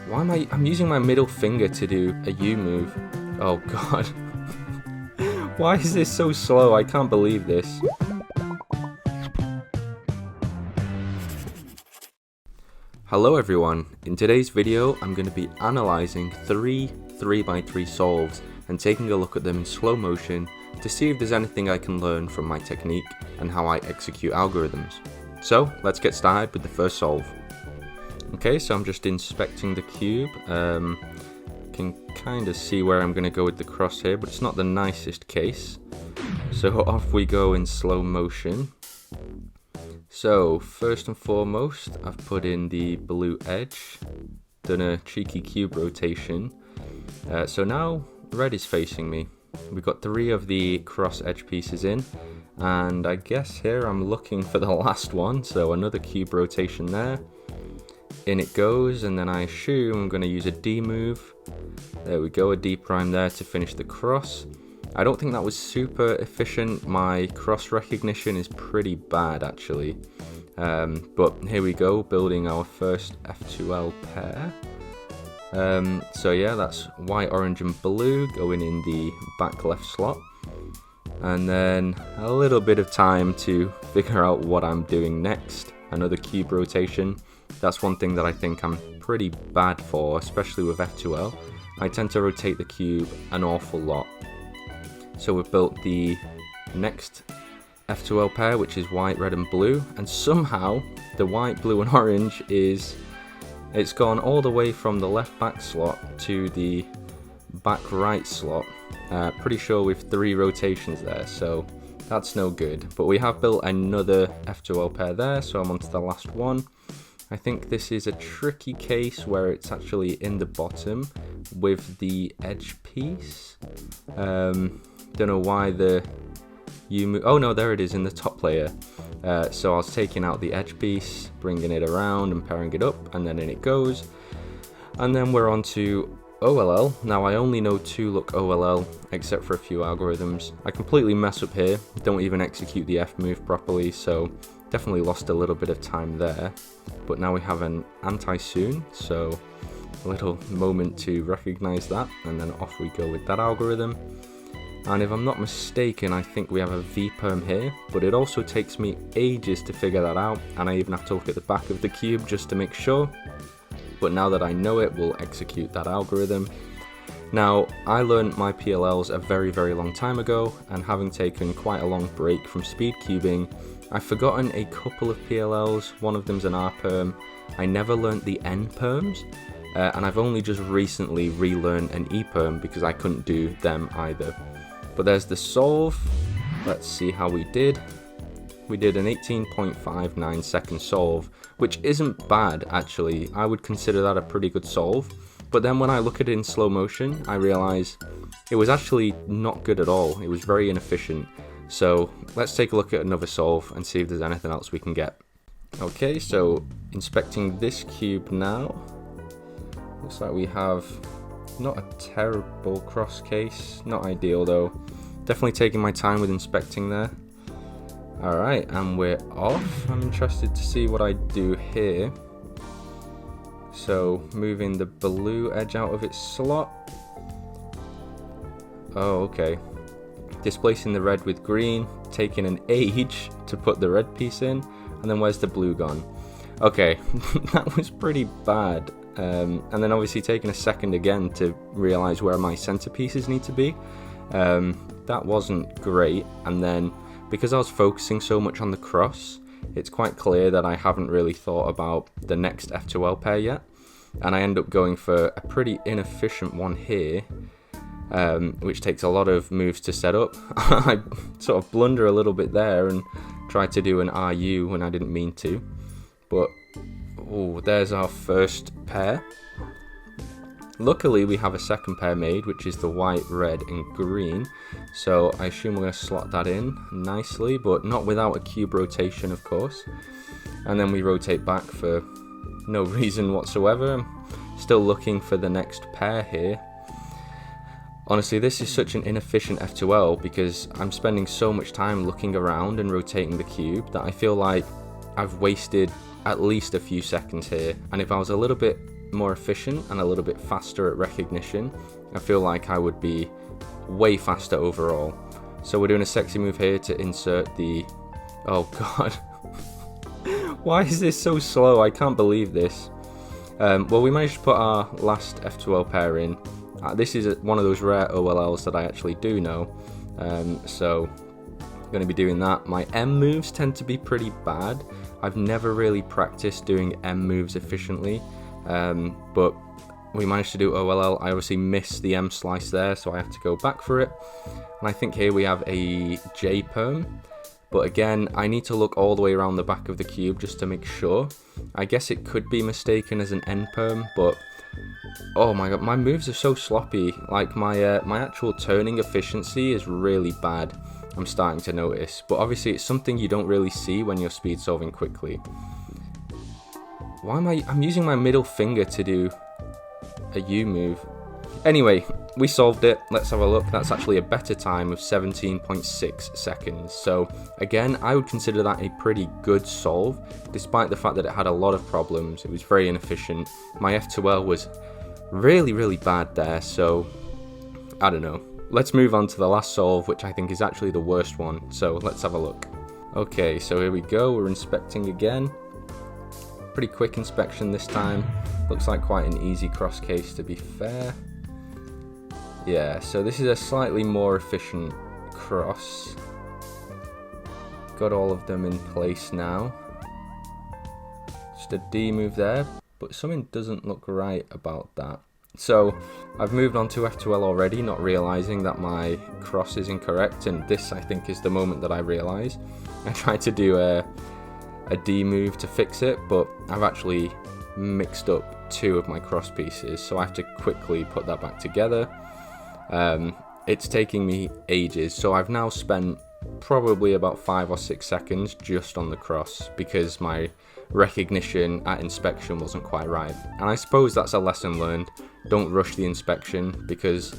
Why am I'm using my middle finger to do a U move. Oh god. Why is this so slow? I can't believe this. Hello everyone. In today's video, I'm going to be analysing 3x3 solves and taking a look at them in slow motion to see if there's anything I can learn from my technique and how I execute algorithms. So let's get started with the first solve. Okay, so I'm just inspecting the cube. Can kind of see where I'm going to go with the crosshair, but it's not the nicest case. So off we go in slow motion. So first and foremost, I've put in the blue edge, done a cheeky cube rotation. So now red is facing me. We've got 3 of the cross edge pieces in, and I guess here I'm looking for the last one, so another cube rotation there. In it goes, and then I assume I'm going to use a D move. There we go, a D prime there to finish the cross. I don't think that was super efficient. My cross recognition is pretty bad actually. But here we go, building our first F2L pair. So yeah, that's white, orange and blue going in the back left slot. And then a little bit of time to figure out what I'm doing next. Another cube rotation. That's one thing that I think I'm pretty bad for, especially with F2L. I tend to rotate the cube an awful lot. So we've built the next F2L pair, which is white, red and blue, and somehow the white, blue and orange it's gone all the way from the left back slot to the back right slot. Pretty sure with 3 rotations there, so that's no good. But we have built another F2L pair there, so I'm on to the last one. I think this is a tricky case where it's actually in the bottom with the edge piece. Don't know why the U move. Oh no, there it is in the top layer. So I was taking out the edge piece, bringing it around and pairing it up, and then in it goes. And then we're on to OLL. Now I only know to look OLL except for a few algorithms. I completely mess up here, don't even execute the F move properly, so definitely lost a little bit of time there. But now we have an anti-soon, so a little moment to recognize that, and then off we go with that algorithm. And if I'm not mistaken, I think we have a V-perm here, but it also takes me ages to figure that out, and I even have to look at the back of the cube just to make sure. But now that I know it, we'll execute that algorithm. Now, I learned my PLLs a very, very long time ago, and having taken quite a long break from speed cubing, I've forgotten a couple of PLLs. One of them's an R-perm. I never learnt the N-perms, and I've only just recently relearned an E-perm because I couldn't do them either. But there's the solve. Let's see how we did. We did an 18.59 second solve, which isn't bad actually. I would consider that a pretty good solve. But then when I look at it in slow motion, I realize it was actually not good at all. It was very inefficient. So let's take a look at another solve and see if there's anything else we can get. Okay, so inspecting this cube now. Looks like we have not a terrible cross case, not ideal though. Definitely taking my time with inspecting there. Alright, and we're off. I'm interested to see what I do here. So moving the blue edge out of its slot. Oh, okay. Displacing the red with green, taking an age to put the red piece in, and then where's the blue gone? Okay, that was pretty bad. And then obviously taking a second again to realize where my centerpieces need to be. That wasn't great. And then because I was focusing so much on the cross, it's quite clear that I haven't really thought about the next F2L pair yet. And I end up going for a pretty inefficient one here, which takes a lot of moves to set up. I sort of blunder a little bit there and try to do an RU when I didn't mean to. But oh, there's our first pair. Luckily we have a second pair made, which is the white, red and green. So I assume we're going to slot that in nicely, but not without a cube rotation of course. And then we rotate back for no reason whatsoever. I'm still looking for the next pair here. Honestly, this is such an inefficient F2L because I'm spending so much time looking around and rotating the cube that I feel like I've wasted at least a few seconds here. And if I was a little bit more efficient and a little bit faster at recognition, I feel like I would be way faster overall. So we're doing a sexy move here to insert the... Oh god. Why is this so slow? I can't believe this. Well, we managed to put our last F2L pair in. This is one of those rare OLLs that I actually do know. So I'm going to be doing that. My M moves tend to be pretty bad. I've never really practiced doing M moves efficiently. But we managed to do OLL. I obviously missed the M slice there, so I have to go back for it. And I think here we have a J perm. But again, I need to look all the way around the back of the cube just to make sure. I guess it could be mistaken as an N perm, but oh my god, my moves are so sloppy. Like my my actual turning efficiency is really bad. I'm starting to notice, but obviously it's something you don't really see when you're speed solving quickly. Why am I'm using my middle finger to do a U move. Anyway, we solved it. Let's have a look. That's actually a better time of 17.6 seconds. So again, I would consider that a pretty good solve, despite the fact that it had a lot of problems. It was very inefficient. My F2L was really, really bad there. So I don't know. Let's move on to the last solve, which I think is actually the worst one. So let's have a look. Okay, so here we go. We're inspecting again. Pretty quick inspection this time. Looks like quite an easy cross case, to be fair. Yeah, so this is a slightly more efficient cross. Got all of them in place now. Just a D move there, but something doesn't look right about that. So I've moved on to F2L already, not realizing that my cross is incorrect, and this I think is the moment that I realize. I tried to do a D move to fix it, but I've actually mixed up two of my cross pieces, so I have to quickly put that back together. It's taking me ages, so I've now spent probably about 5 or 6 seconds just on the cross because my recognition at inspection wasn't quite right. And I suppose that's a lesson learned. Don't rush the inspection because,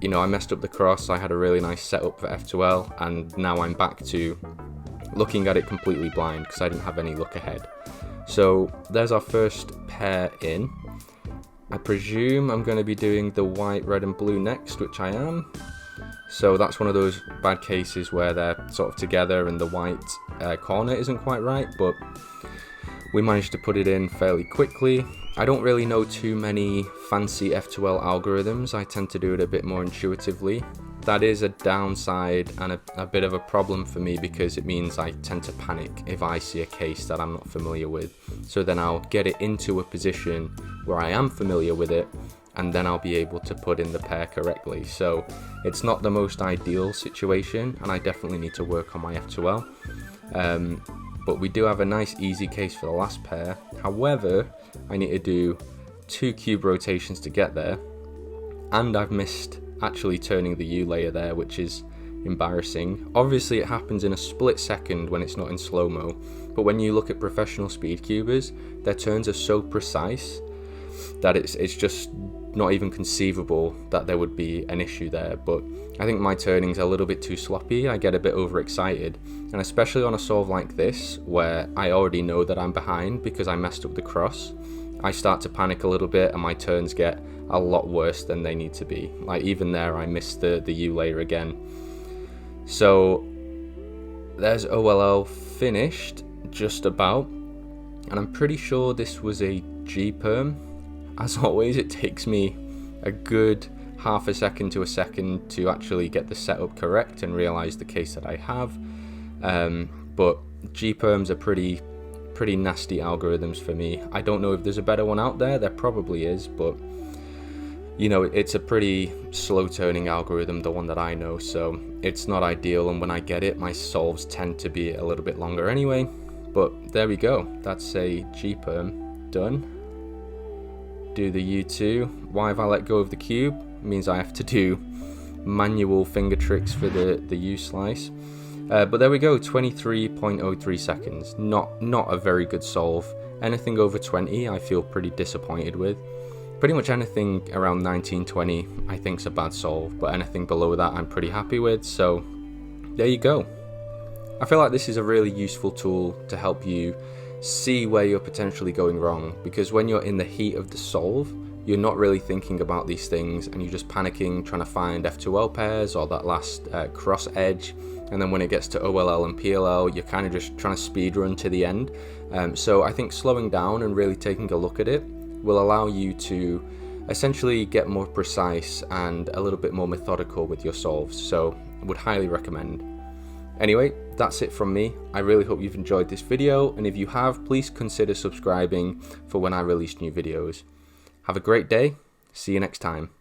you know, I messed up the cross. I had a really nice setup for F2L, and now I'm back to looking at it completely blind because I didn't have any look ahead. So there's our first pair in. I presume I'm going to be doing the white, red and blue next, which I am. So that's one of those bad cases where they're sort of together and the white corner isn't quite right, but we managed to put it in fairly quickly. I don't really know too many fancy F2L algorithms. I tend to do it a bit more intuitively. That is a downside and a bit of a problem for me because it means I tend to panic if I see a case that I'm not familiar with. So then I'll get it into a position where I am familiar with it, and then I'll be able to put in the pair correctly. So it's not the most ideal situation, and I definitely need to work on my F2L. But we do have a nice easy case for the last pair. However, I need to do 2 cube rotations to get there, and I've missed actually turning the U layer there, which is embarrassing. Obviously it happens in a split second when it's not in slow-mo, but when you look at professional speed cubers, their turns are so precise that it's just not even conceivable that there would be an issue there. But I think my turning's a little bit too sloppy. I get a bit overexcited, and especially on a solve like this where I already know that I'm behind because I messed up the cross, I start to panic a little bit and my turns get a lot worse than they need to be. Like even there I missed the U layer again. So there's OLL finished just about, and I'm pretty sure this was a G perm. As always, it takes me a good half a second to a second to actually get the setup correct and realize the case that I have. But G perms are pretty nasty algorithms for me. I don't know if there's a better one out there. There probably is, but you know, it's a pretty slow turning algorithm, the one that I know, so it's not ideal, and when I get it, my solves tend to be a little bit longer anyway. But there we go, that's a G perm done. Do the U2. Why have I let go of the cube? It means I have to do manual finger tricks for the U slice. But there we go, 23.03 seconds. Not a very good solve. Anything over 20 I feel pretty disappointed with. Pretty much anything around 19-20 I think's a bad solve, but anything below that I'm pretty happy with, so there you go. I feel like this is a really useful tool to help you see where you're potentially going wrong, because when you're in the heat of the solve, you're not really thinking about these things and you're just panicking trying to find F2L pairs or that last cross edge, and then when it gets to OLL and PLL, you're kind of just trying to speed run to the end. So I think slowing down and really taking a look at it will allow you to essentially get more precise and a little bit more methodical with your solves, so I would highly recommend. Anyway, that's it from me. I really hope you've enjoyed this video, and if you have, please consider subscribing for when I release new videos. Have a great day. See you next time.